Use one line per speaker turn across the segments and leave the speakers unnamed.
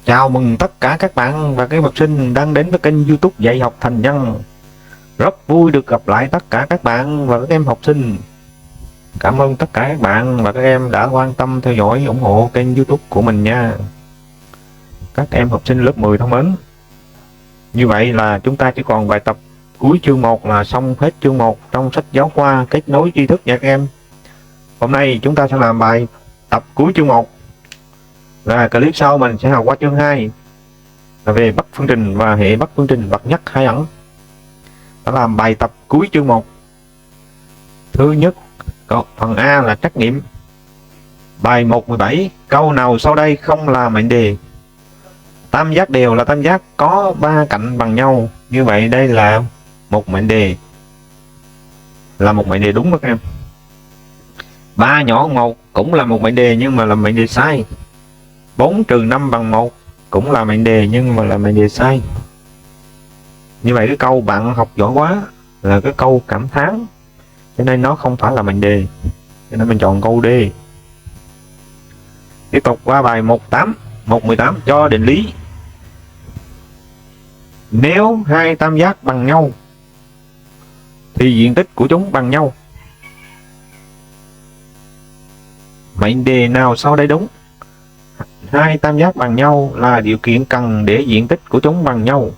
Chào mừng tất cả các bạn và các em học sinh đang đến với kênh YouTube Dạy học thành nhân. Rất vui được gặp lại tất cả các bạn và các em học sinh. Cảm ơn tất cả các bạn và các em đã quan tâm theo dõi ủng hộ kênh YouTube của mình nha. Các em học sinh lớp 10 thân mến, như vậy là chúng ta chỉ còn bài tập cuối chương 1 là xong hết chương 1 trong sách giáo khoa kết nối tri thức nha các em. Hôm nay chúng ta sẽ làm bài tập cuối chương 1. Và clip sau mình sẽ học qua chương 2 là về bắc phương trình và hệ bắc phương trình bậc nhất hai ẩn. Đó là bài tập cuối chương 1. Thứ nhất, phần A là trắc nghiệm. Bài 1/17, câu nào sau đây không là mệnh đề? Tam giác đều là tam giác có 3 cạnh bằng nhau, như vậy đây là một mệnh đề. Là một mệnh đề đúng các em. 3 nhỏ hơn 1 cũng là một mệnh đề nhưng mà là mệnh đề sai. 4 - 5 bằng 1 cũng là mệnh đề nhưng mà là mệnh đề sai. Như vậy cái câu bạn học giỏi quá là cái câu cảm thán, cho nên nó không phải là mệnh đề, cho nên mình chọn câu D. Tiếp tục qua bài 1/18 cho định lý. Nếu hai tam giác bằng nhau thì diện tích của chúng bằng nhau. Mệnh đề nào sau đây đúng? Hai tam giác bằng nhau là điều kiện cần để diện tích của chúng bằng nhau.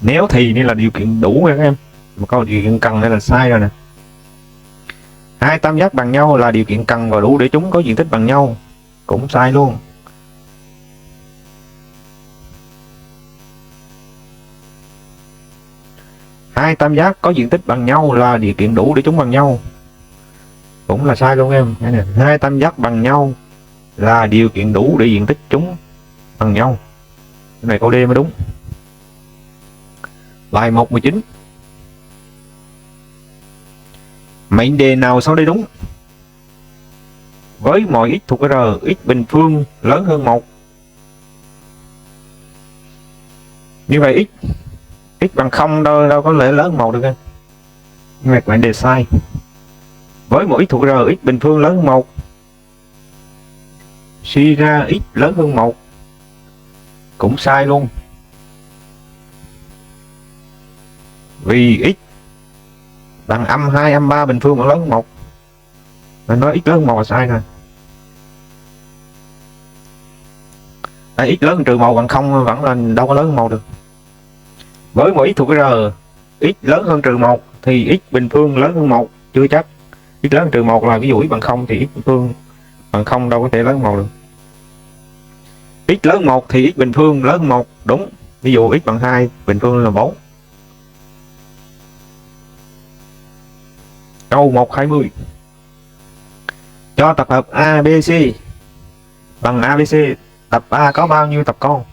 Nếu thì đây là điều kiện đủ nha các em. Một câu điều kiện cần đây là sai rồi nè. Hai tam giác bằng nhau là điều kiện cần và đủ để chúng có diện tích bằng nhau, cũng sai luôn. Hai tam giác có diện tích bằng nhau là điều kiện đủ để chúng bằng nhau, cũng là sai luôn em. Hai tam giác bằng nhau là điều kiện đủ để diện tích chúng bằng nhau. Cái này câu D mới đúng. Bài 1/19, mệnh đề nào sau đây đúng? Với mọi x thuộc R, x bình phương lớn hơn 1. Như vậy x bằng 0 đâu có thể lớn hơn 1 được em. Như vậy mệnh đề sai. Với mỗi x thuộc R, x bình phương lớn hơn 1. Suy ra x lớn hơn 1 cũng sai luôn. Vì x bằng -2 -3 bình phương vẫn lớn hơn 1. Mình nói x lớn hơn 1 là sai rồi. Tại x lớn hơn -1 bằng 0 vẫn là đâu có lớn hơn 1 được. Với mỗi x thuộc R, x lớn hơn -1 thì x bình phương lớn hơn 1 chưa chắc. X lớn hơn -1 là ví dụ x bằng 0 thì x bình phương bằng 0 đâu có thể lớn hơn 1 được. X lớn 1 thì x bình phương lớn hơn 1 đúng. Ví dụ x bằng 2 bình phương là 4. Câu 1/20, cho tập hợp ABC bằng ABC, tập A có bao nhiêu tập con?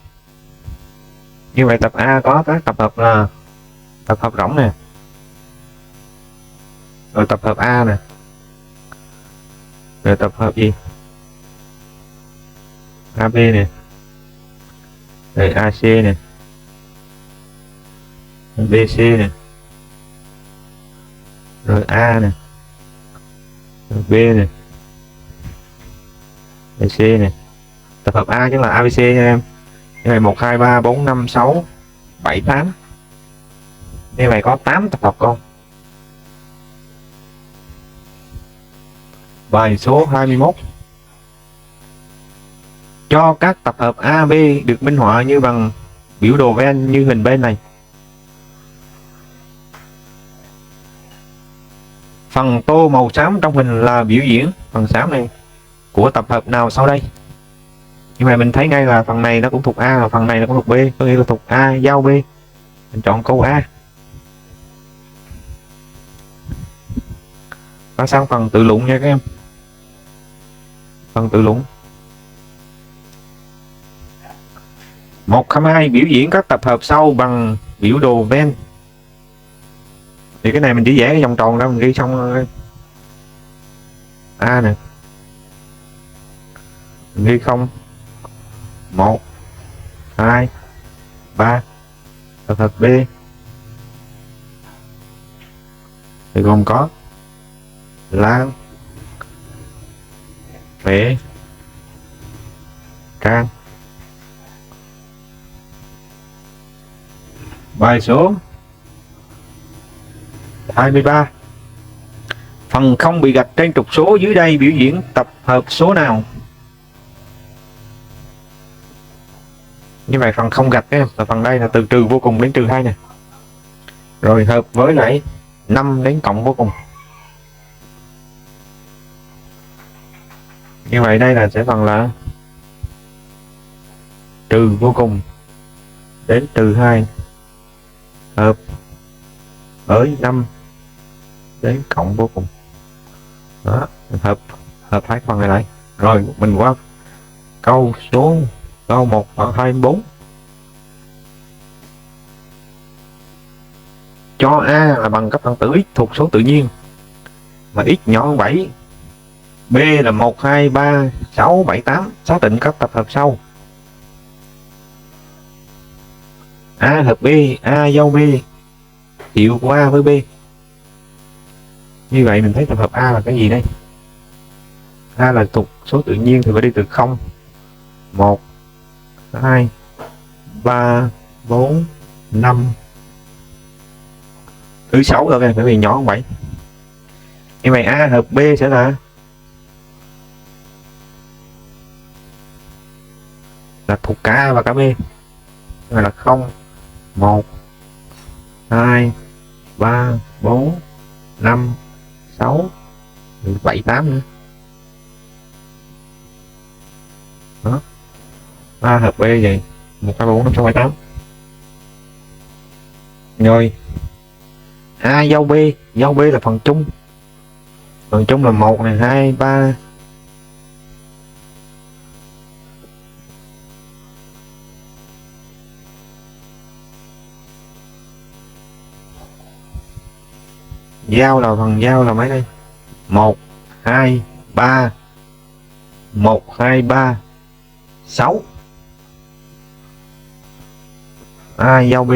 Như vậy tập A có các tập hợp là tập hợp rỗng nè, rồi tập hợp A nè, rồi tập hợp gì AB nè, rồi AC nè, BC nè, rồi A nè, rồi B nè, rồi C nè. Tập hợp A chính là ABC nha em. Như vậy 1 2 3 4 5 6 7 8. Như vậy có 8 tập hợp con. Bài số 21, cho các tập hợp AB được minh họa như bằng biểu đồ Venn như hình bên này. Phần tô màu xám trong hình là biểu diễn phần xám này của tập hợp nào sau đây? Nhưng mà mình thấy ngay là phần này nó cũng thuộc A và phần này nó cũng thuộc B, có nghĩa là thuộc A giao B. Mình chọn câu A. Và sang phần tự luận nha các em. Phần tự luận 1/2 biểu diễn các tập hợp sau bằng biểu đồ Venn. Thì cái này mình chỉ vẽ cái vòng tròn ra mình ghi xong rồi. A nè, mình ghi 0 1 2 3 tập hợp B thì gồm có Lan, Huệ, Trang. Bài số 23. Phần không bị gạch trên trục số dưới đây biểu diễn tập hợp số nào? Như vậy phần không gạch ấy, là phần đây là từ trừ vô cùng đến trừ 2 nè. Rồi hợp với lại 5 đến cộng vô cùng. Như vậy đây là sẽ phần là trừ vô cùng đến trừ 2 hợp với 5 đến cộng vô cùng. Đó, hợp hai phần này lại. Rồi mình qua câu 1 và 24. Cho A là bằng các phân tử x thuộc số tự nhiên mà x nhỏ hơn 7. B là 1, 2, 3, 6, 7, 8. Xác định các tập hợp sau. A hợp B, A giao B, hiệu của A với B. Như vậy mình thấy tập hợp A là cái gì đây? A là thuộc số tự nhiên thì phải đi từ 0, 1, 2, 3, 4, 5. Thứ 6 rồi, bởi vì nhỏ hơn 7. Như vậy A hợp B sẽ là thuộc cả A và cả B. Rồi là 0, 1, 2, 3, 4, 5, 6, 7, 8 nữa. Đó. A hợp B vậy 1, 2, 3, 4, 5, 6, 7, 8. Rồi A giao B là phần chung. Phần chung là 1 này, 2, 3. Giao là phần giao là mấy đây? 1, 2, 3. 1, 2, 3, 6. A giao B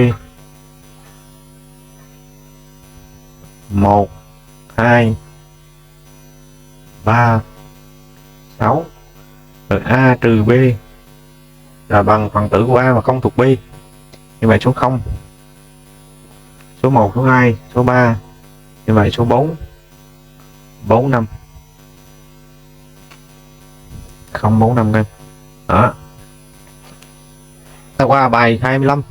1, 2, 3, 6. Rồi A trừ B là bằng phần tử của A mà không thuộc B. Như vậy số 0, số 1, số 2, số 3. Như vậy số 4, 4, 5. 0, 4, 5 em. Đó. Ta qua bài 25.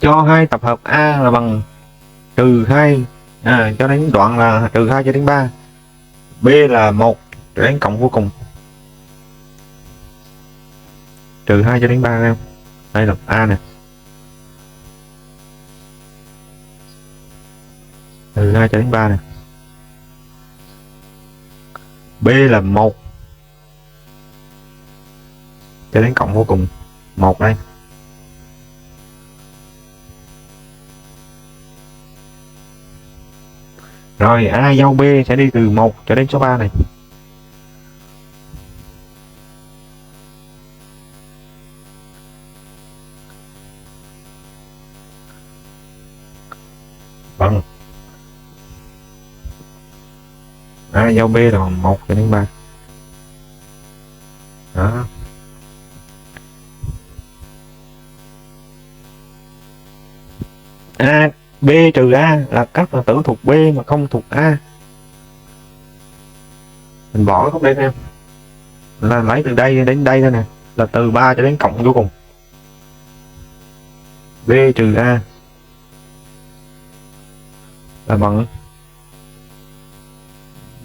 Cho hai tập hợp A là bằng trừ 2 cho đến đoạn là trừ 2 cho đến 3. B là 1 cho đến cộng vô cùng. Trừ 2 cho đến 3 em. Đây là A nè. Trừ 2 cho đến 3 nè. B là 1 cho đến cộng vô cùng. 1 đây. Rồi A giao B sẽ đi từ 1 cho đến số 3 này. Vâng. A giao B là 1 cho đến 3. Đó. A B trừ A là các phần tử thuộc B mà không thuộc A. Mình bỏ khúc đây em. Là lấy từ đây đến đây thôi nè, là từ 3 cho đến cộng vô cùng. B trừ A là bằng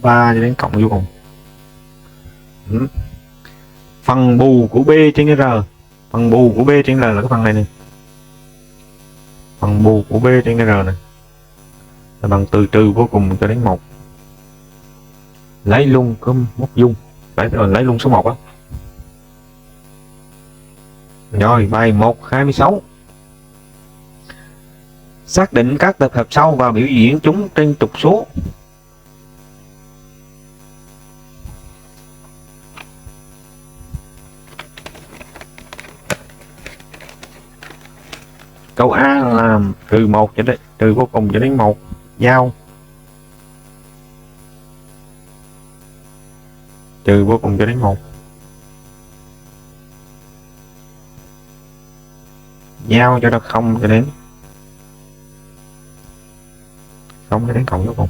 3 cho đến cộng vô cùng. Ừ. Phần bù của B trên R, phần bù của B trên R là cái phần này nè, phần bù của B trên R này là bằng từ trừ vô cùng cho đến 1. Lấy luôn có mốc dung, lấy luôn số 1 á. Rồi bài 126. Xác định các tập hợp sau và biểu diễn chúng trên trục số. Câu A là trừ 1 cho đến trừ vô cùng cho đến 1 giao. Trừ vô cùng cho đến 1 giao cho nó 0 cho đến cộng vô cùng.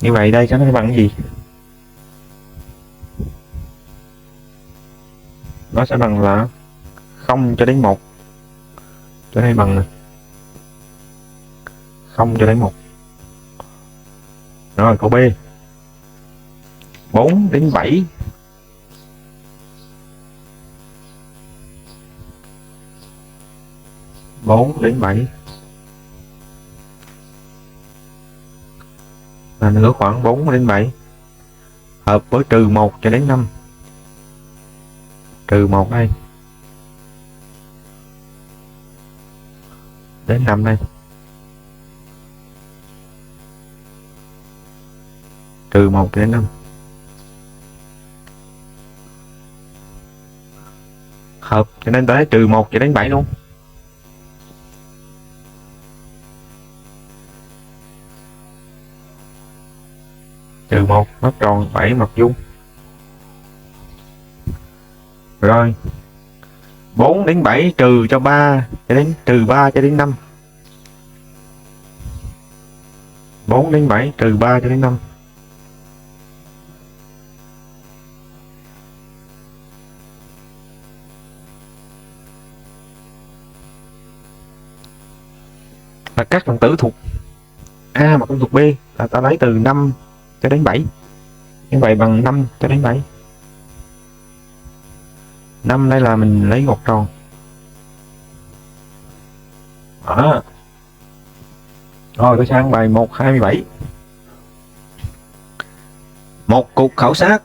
Như vậy đây sẽ nó bằng cái gì? Nó sẽ bằng là 0 cho đến 1. Cho nên bằng 0 cho đến 1. Rồi câu B 4 đến 7. 4 đến 7 là nữa khoảng 4 đến 7 hợp với trừ 1 cho đến 5. Trừ 1 đây đến 5 đây. Trừ 1 đến 5 hợp, cho nên tới trừ 1 cho đến 7 luôn. Trừ 1 mắt tròn 7 mặt vuông. Rồi 4 đến 7 trừ cho 3 cho đến trừ 3 cho đến 5. 4 đến 7 trừ 3 cho đến 5. Là các phần tử thuộc A mà không thuộc B là ta lấy từ 5 cho đến 7. Như vậy bằng 5 cho đến 7. 5 đây là mình lấy một tròn. Đó. Rồi tôi sang bài 127. Một cuộc khảo sát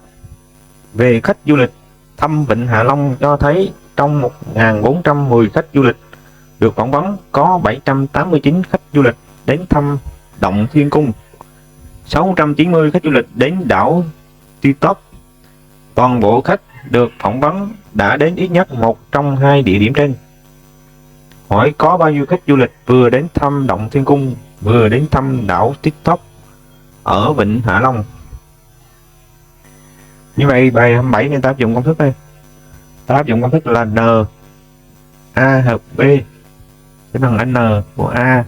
về khách du lịch thăm Vịnh Hạ Long cho thấy trong 1.410 khách du lịch được phỏng vấn có 789 khách du lịch đến thăm Động Thiên Cung, 690 khách du lịch đến đảo Ti Top. Toàn bộ khách được phỏng vấn đã đến ít nhất một trong hai địa điểm trên. Hỏi có bao nhiêu khách du lịch vừa đến thăm Động Thiên Cung, vừa đến thăm đảo Ti Top ở Vịnh Hạ Long. Như vậy bài 27 nên ta áp dụng công thức đây. Ta áp dụng công thức là N A hợp B sẽ bằng N của A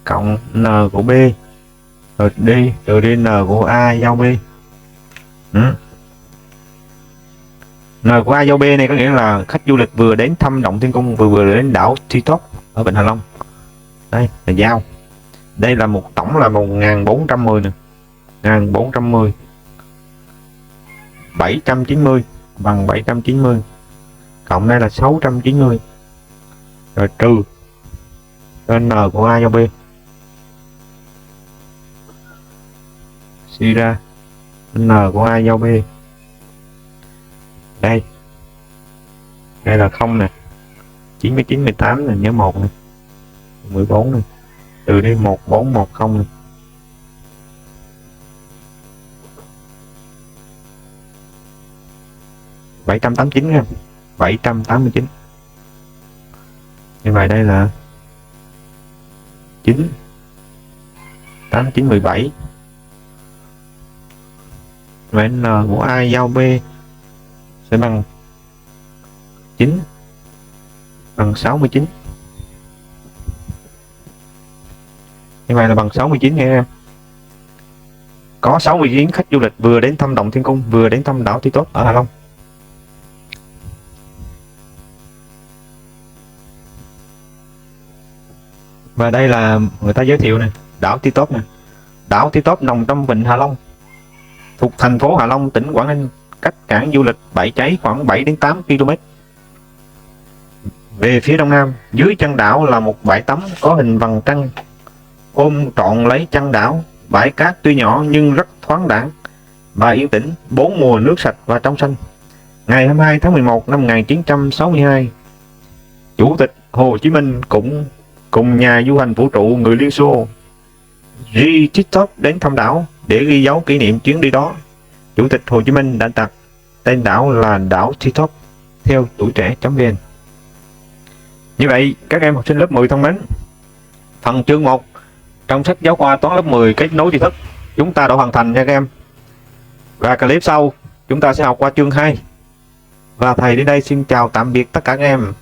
cộng N của B rồi đi từ đi N của A giao B. N của A giao B này có nghĩa là khách du lịch vừa đến thăm Động Thiên Cung vừa đến đảo Ti Top ở Vịnh Hạ Long. Đây là giao. Đây là một tổng là 1410 nè. 1410 790 bằng 790 cộng đây là 690 rồi trừ N của A giao B. Suy ra N của A giao B đây là 0 nè, 99 18 nè, nhớ 1 nè, 14 nè, từ đây 1410 nè. Bảy trăm tám mươi chín ha, 789. Như vậy đây là 9 89 17. Vậy N của A giao B sẽ bằng 9 bằng 69. Như vậy là bằng 69 nghe em. Có 69 khách du lịch vừa đến thăm Động Thiên Cung vừa đến thăm đảo Ti Top ở Hạ Long. Và đây là người ta giới thiệu này, đảo Ti Top nè. Đảo Ti Top nằm trong Vịnh Hạ Long, thuộc thành phố Hạ Long, tỉnh Quảng Ninh, cách cảng du lịch Bãi Cháy khoảng 7 đến 8 km. Về phía đông nam, dưới chân đảo là một bãi tắm có hình vầng trăng ôm trọn lấy chân đảo. Bãi cát tuy nhỏ nhưng rất thoáng đãng và yên tĩnh, bốn mùa nước sạch và trong xanh. Ngày 22 tháng 11 năm 1962, Chủ tịch Hồ Chí Minh cũng cùng nhà du hành vũ trụ người Liên Xô G. Titov đến thăm đảo để ghi dấu kỷ niệm chuyến đi đó. Chủ tịch Hồ Chí Minh đã đặt tên đảo là đảo Titov theo tuổi trẻ.vn. Như vậy, các em học sinh lớp 10 thân mến, phần chương 1 trong sách giáo khoa toán lớp 10 kết nối tri thức chúng ta đã hoàn thành nha các em. Và clip sau chúng ta sẽ học qua chương 2. Và thầy đến đây xin chào tạm biệt tất cả các em.